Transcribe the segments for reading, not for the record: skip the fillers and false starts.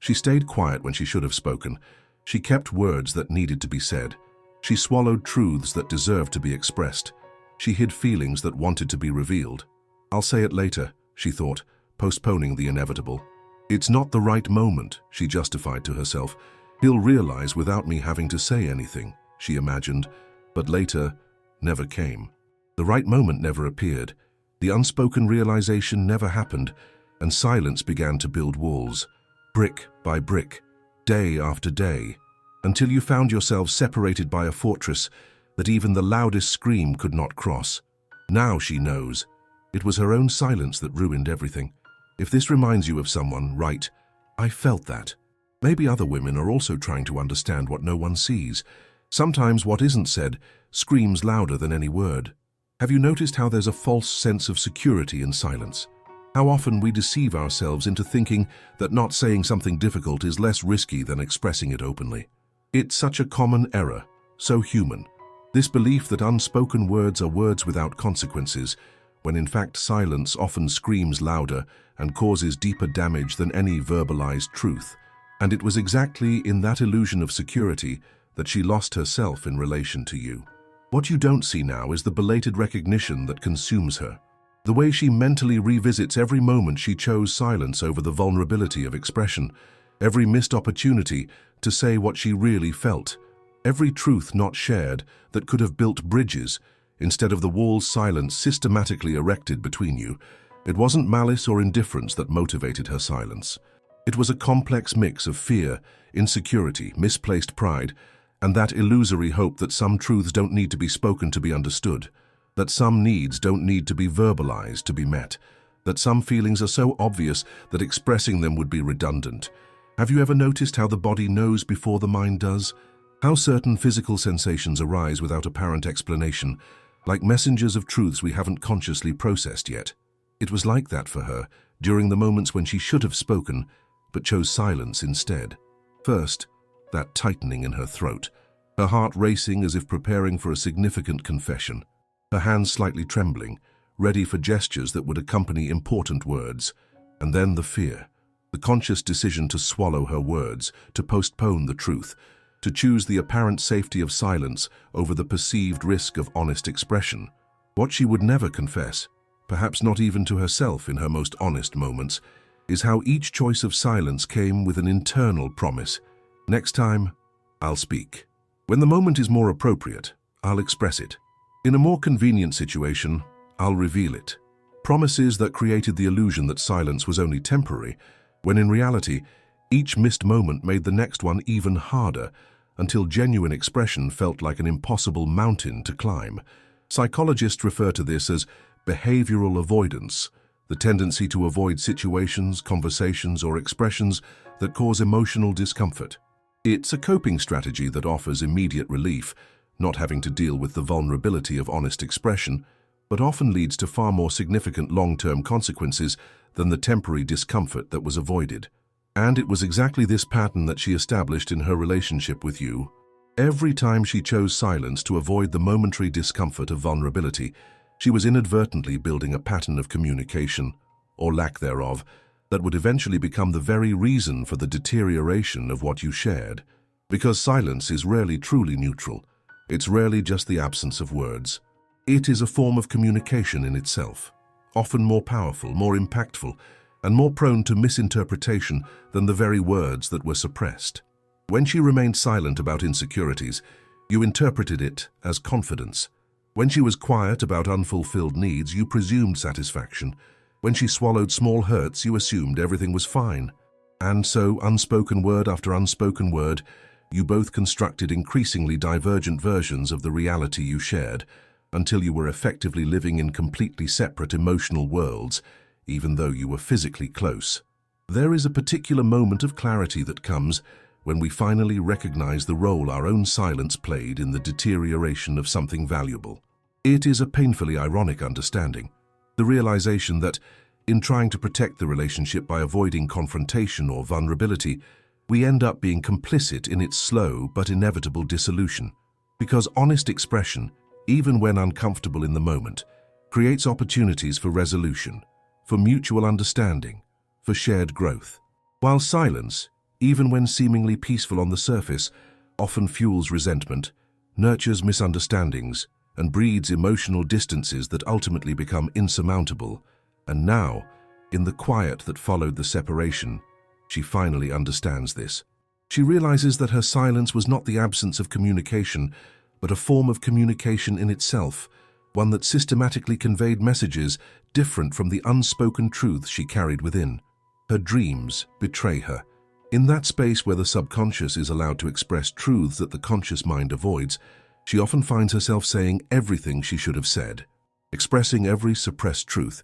She stayed quiet when she should have spoken. She kept words that needed to be said. She swallowed truths that deserved to be expressed. She hid feelings that wanted to be revealed. "I'll say it later," she thought, postponing the inevitable. "It's not the right moment," she justified to herself. "He'll realize without me having to say anything," she imagined, but later never came. The right moment never appeared. The unspoken realization never happened, and silence began to build walls, brick by brick, day after day, until you found yourselves separated by a fortress that even the loudest scream could not cross. Now she knows. It was her own silence that ruined everything. If this reminds you of someone, write, "I felt that." Maybe other women are also trying to understand what no one sees. Sometimes what isn't said screams louder than any word. Have you noticed how there's a false sense of security in silence? How often we deceive ourselves into thinking that not saying something difficult is less risky than expressing it openly. It's such a common error, so human. This belief that unspoken words are words without consequences, when in fact silence often screams louder and causes deeper damage than any verbalized truth. And it was exactly in that illusion of security that she lost herself in relation to you. What you don't see now is the belated recognition that consumes her. The way she mentally revisits every moment she chose silence over the vulnerability of expression, every missed opportunity to say what she really felt, every truth not shared that could have built bridges instead of the walls silence systematically erected between you. It wasn't malice or indifference that motivated her silence. It was a complex mix of fear, insecurity, misplaced pride, and that illusory hope that some truths don't need to be spoken to be understood, that some needs don't need to be verbalized to be met, that some feelings are so obvious that expressing them would be redundant. Have you ever noticed how the body knows before the mind does? How certain physical sensations arise without apparent explanation, like messengers of truths we haven't consciously processed yet. It was like that for her during the moments when she should have spoken, but chose silence instead. First, that tightening in her throat, her heart racing as if preparing for a significant confession, her hands slightly trembling, ready for gestures that would accompany important words. And then the fear, the conscious decision to swallow her words, to postpone the truth, to choose the apparent safety of silence over the perceived risk of honest expression. What she would never confess, perhaps not even to herself in her most honest moments, is how each choice of silence came with an internal promise. Next time, I'll speak. When the moment is more appropriate, I'll express it. In a more convenient situation, I'll reveal it. Promises that created the illusion that silence was only temporary, when in reality, each missed moment made the next one even harder, until genuine expression felt like an impossible mountain to climb. Psychologists refer to this as behavioral avoidance, the tendency to avoid situations, conversations, or expressions that cause emotional discomfort. It's a coping strategy that offers immediate relief, not having to deal with the vulnerability of honest expression, but often leads to far more significant long-term consequences than the temporary discomfort that was avoided. And it was exactly this pattern that she established in her relationship with you. Every time she chose silence to avoid the momentary discomfort of vulnerability, she was inadvertently building a pattern of communication, or lack thereof, that would eventually become the very reason for the deterioration of what you shared. Because silence is rarely truly neutral. It's rarely just the absence of words. It is a form of communication in itself, often more powerful, more impactful, and more prone to misinterpretation than the very words that were suppressed. When she remained silent about insecurities, you interpreted it as confidence. When she was quiet about unfulfilled needs, you presumed satisfaction. When she swallowed small hurts, you assumed everything was fine. And so, unspoken word after unspoken word, you both constructed increasingly divergent versions of the reality you shared, until you were effectively living in completely separate emotional worlds, even though you were physically close. There is a particular moment of clarity that comes when we finally recognize the role our own silence played in the deterioration of something valuable. It is a painfully ironic understanding, the realization that, in trying to protect the relationship by avoiding confrontation or vulnerability, we end up being complicit in its slow but inevitable dissolution. Because honest expression, even when uncomfortable in the moment, creates opportunities for resolution, for mutual understanding, for shared growth. While silence, even when seemingly peaceful on the surface, often fuels resentment, nurtures misunderstandings, and breeds emotional distances that ultimately become insurmountable. And now, in the quiet that followed the separation, she finally understands this. She realizes that her silence was not the absence of communication, but a form of communication in itself, one that systematically conveyed messages different from the unspoken truths she carried within. Her dreams betray her. In that space where the subconscious is allowed to express truths that the conscious mind avoids, she often finds herself saying everything she should have said, expressing every suppressed truth,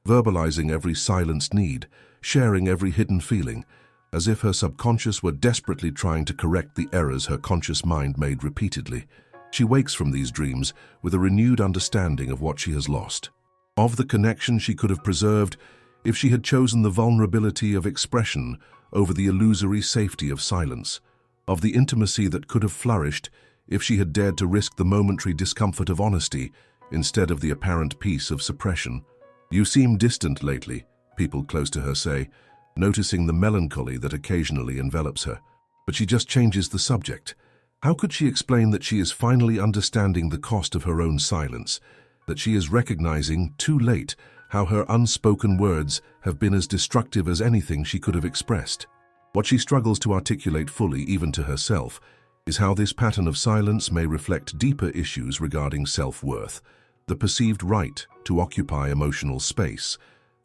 verbalizing every silenced need, sharing every hidden feeling, as if her subconscious were desperately trying to correct the errors her conscious mind made repeatedly. She wakes from these dreams with a renewed understanding of what she has lost, of the connection she could have preserved if she had chosen the vulnerability of expression over the illusory safety of silence, of the intimacy that could have flourished if she had dared to risk the momentary discomfort of honesty instead of the apparent peace of suppression. "You seem distant lately," people close to her say, noticing the melancholy that occasionally envelops her. But she just changes the subject. How could she explain that she is finally understanding the cost of her own silence, that she is recognizing, too late, how her unspoken words have been as destructive as anything she could have expressed? What she struggles to articulate fully, even to herself, is how this pattern of silence may reflect deeper issues regarding self-worth, the perceived right to occupy emotional space,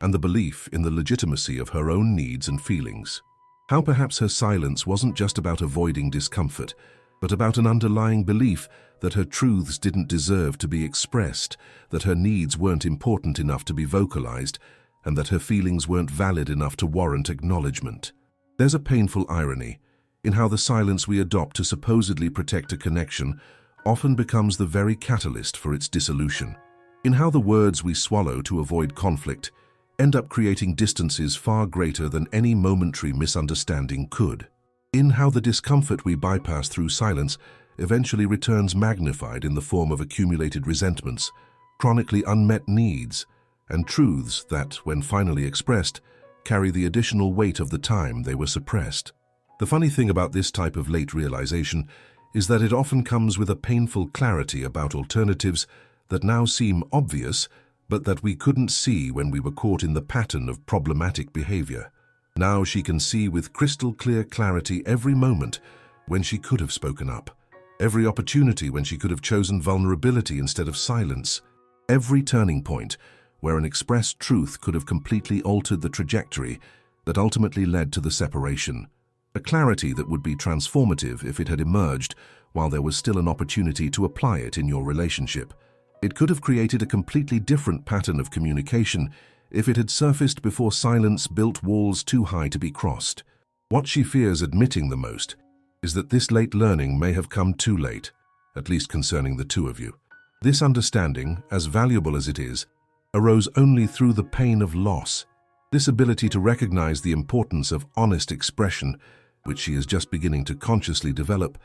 and the belief in the legitimacy of her own needs and feelings. How perhaps her silence wasn't just about avoiding discomfort, but about an underlying belief that her truths didn't deserve to be expressed, that her needs weren't important enough to be vocalized, and that her feelings weren't valid enough to warrant acknowledgement. There's a painful irony in how the silence we adopt to supposedly protect a connection often becomes the very catalyst for its dissolution, in how the words we swallow to avoid conflict end up creating distances far greater than any momentary misunderstanding could, in how the discomfort we bypass through silence eventually returns magnified in the form of accumulated resentments, chronically unmet needs, and truths that, when finally expressed, carry the additional weight of the time they were suppressed. The funny thing about this type of late realization is that it often comes with a painful clarity about alternatives that now seem obvious, but that we couldn't see when we were caught in the pattern of problematic behavior. Now she can see with crystal clear clarity every moment when she could have spoken up, every opportunity when she could have chosen vulnerability instead of silence, every turning point where an expressed truth could have completely altered the trajectory that ultimately led to the separation. A clarity that would be transformative if it had emerged while there was still an opportunity to apply it in your relationship. It could have created a completely different pattern of communication if it had surfaced before silence built walls too high to be crossed. What she fears admitting the most is that this late learning may have come too late, at least concerning the two of you. This understanding, as valuable as it is, arose only through the pain of loss. This ability to recognize the importance of honest expression, which she is just beginning to consciously develop,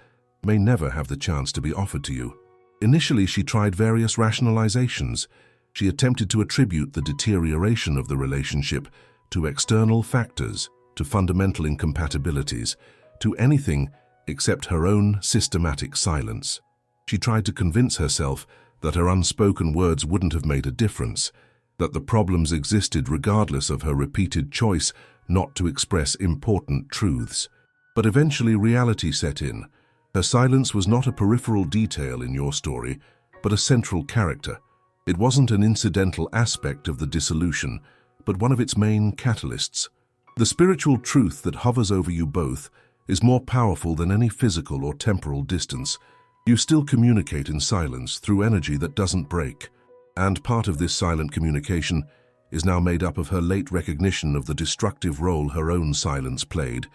may never have the chance to be offered to you. Initially, she tried various rationalizations. She attempted to attribute the deterioration of the relationship to external factors, to fundamental incompatibilities, to anything except her own systematic silence. She tried to convince herself that her unspoken words wouldn't have made a difference, that the problems existed regardless of her repeated choice not to express important truths. But eventually reality set in. Her silence was not a peripheral detail in your story, but a central character. It wasn't an incidental aspect of the dissolution, but one of its main catalysts. The spiritual truth that hovers over you both is more powerful than any physical or temporal distance. You still communicate in silence through energy that doesn't break. And part of this silent communication is now made up of her late recognition of the destructive role her own silence played,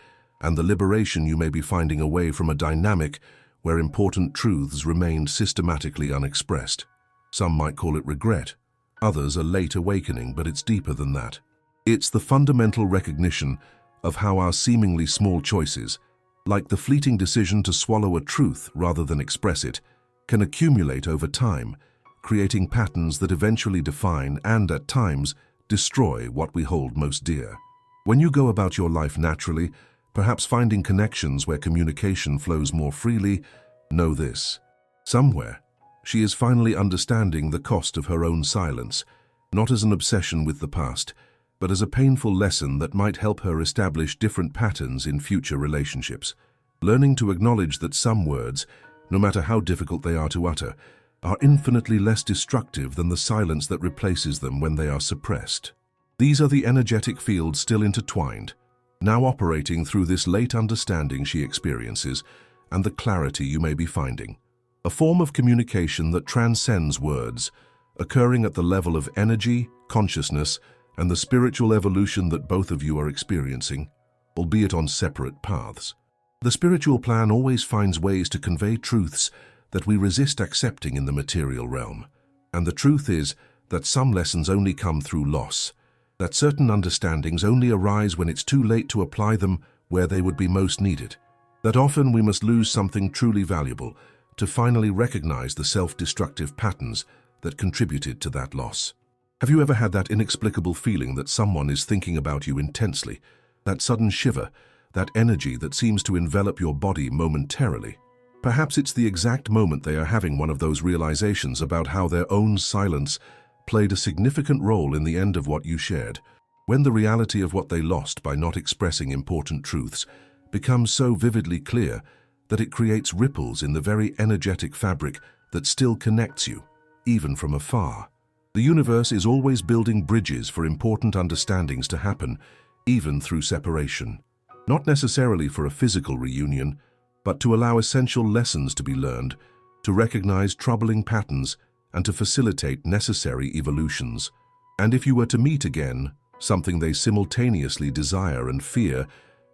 and the liberation you may be finding away from a dynamic where important truths remained systematically unexpressed. Some might call it regret, others a late awakening, but it's deeper than that. It's the fundamental recognition of how our seemingly small choices, like the fleeting decision to swallow a truth rather than express it, can accumulate over time, creating patterns that eventually define and, at times, destroy what we hold most dear. When you go about your life naturally, perhaps finding connections where communication flows more freely. Know this: somewhere, she is finally understanding the cost of her own silence, not as an obsession with the past, but as a painful lesson that might help her establish different patterns in future relationships. Learning to acknowledge that some words, no matter how difficult they are to utter, are infinitely less destructive than the silence that replaces them when they are suppressed. These are the energetic fields still intertwined, now operating through this late understanding she experiences and the clarity you may be finding. A form of communication that transcends words, occurring at the level of energy, consciousness, and the spiritual evolution that both of you are experiencing, albeit on separate paths. The spiritual plan always finds ways to convey truths that we resist accepting in the material realm. And the truth is that some lessons only come through loss, that certain understandings only arise when it's too late to apply them where they would be most needed, that often we must lose something truly valuable to finally recognize the self-destructive patterns that contributed to that loss. Have you ever had that inexplicable feeling that someone is thinking about you intensely, that sudden shiver, that energy that seems to envelop your body momentarily? Perhaps it's the exact moment they are having one of those realizations about how their own silence played a significant role in the end of what you shared, when the reality of what they lost by not expressing important truths becomes so vividly clear that it creates ripples in the very energetic fabric that still connects you, even from afar. The universe is always building bridges for important understandings to happen, even through separation. Not necessarily for a physical reunion, but to allow essential lessons to be learned, to recognize troubling patterns, and to facilitate necessary evolutions. And if you were to meet again, something they simultaneously desire and fear,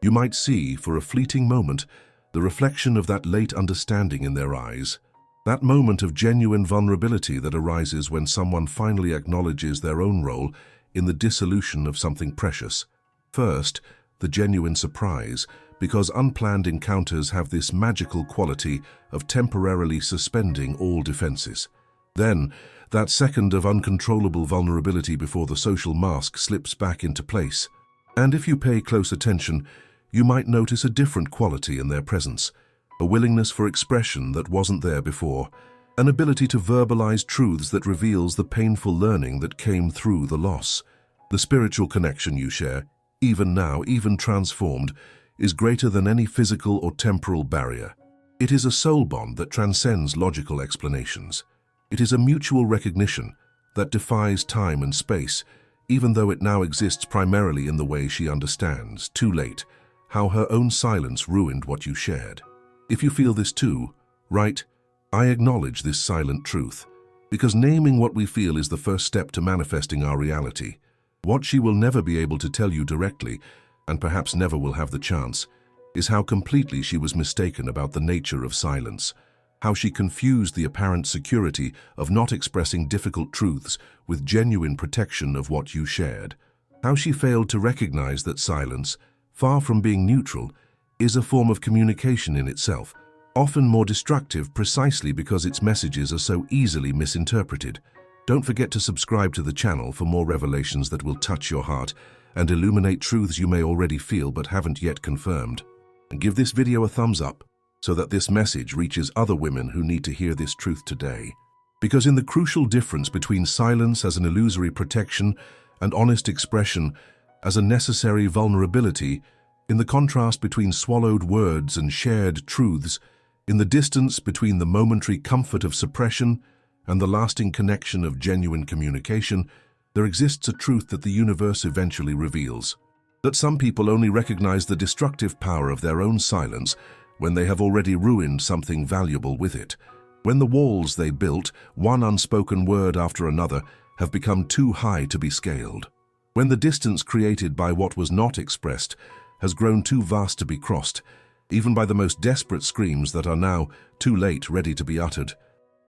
you might see, for a fleeting moment, the reflection of that late understanding in their eyes. That moment of genuine vulnerability that arises when someone finally acknowledges their own role in the dissolution of something precious. First, the genuine surprise, because unplanned encounters have this magical quality of temporarily suspending all defenses. Then, that second of uncontrollable vulnerability before the social mask slips back into place. And if you pay close attention, you might notice a different quality in their presence, a willingness for expression that wasn't there before, an ability to verbalize truths that reveals the painful learning that came through the loss. The spiritual connection you share, even now, even transformed, is greater than any physical or temporal barrier. It is a soul bond that transcends logical explanations. It is a mutual recognition that defies time and space, even though it now exists primarily in the way she understands, too late, how her own silence ruined what you shared. If you feel this too, write, "I acknowledge this silent truth," because naming what we feel is the first step to manifesting our reality. What she will never be able to tell you directly, and perhaps never will have the chance, is how completely she was mistaken about the nature of silence, how she confused the apparent security of not expressing difficult truths with genuine protection of what you shared, how she failed to recognize that silence, far from being neutral, is a form of communication in itself, often more destructive precisely because its messages are so easily misinterpreted. Don't forget to subscribe to the channel for more revelations that will touch your heart and illuminate truths you may already feel but haven't yet confirmed. And give this video a thumbs up so that this message reaches other women who need to hear this truth today. Because in the crucial difference between silence as an illusory protection and honest expression as a necessary vulnerability, in the contrast between swallowed words and shared truths, in the distance between the momentary comfort of suppression and the lasting connection of genuine communication, there exists a truth that the universe eventually reveals. That some people only recognize the destructive power of their own silence when they have already ruined something valuable with it. When the walls they built, one unspoken word after another, have become too high to be scaled. When the distance created by what was not expressed has grown too vast to be crossed, even by the most desperate screams that are now too late ready to be uttered.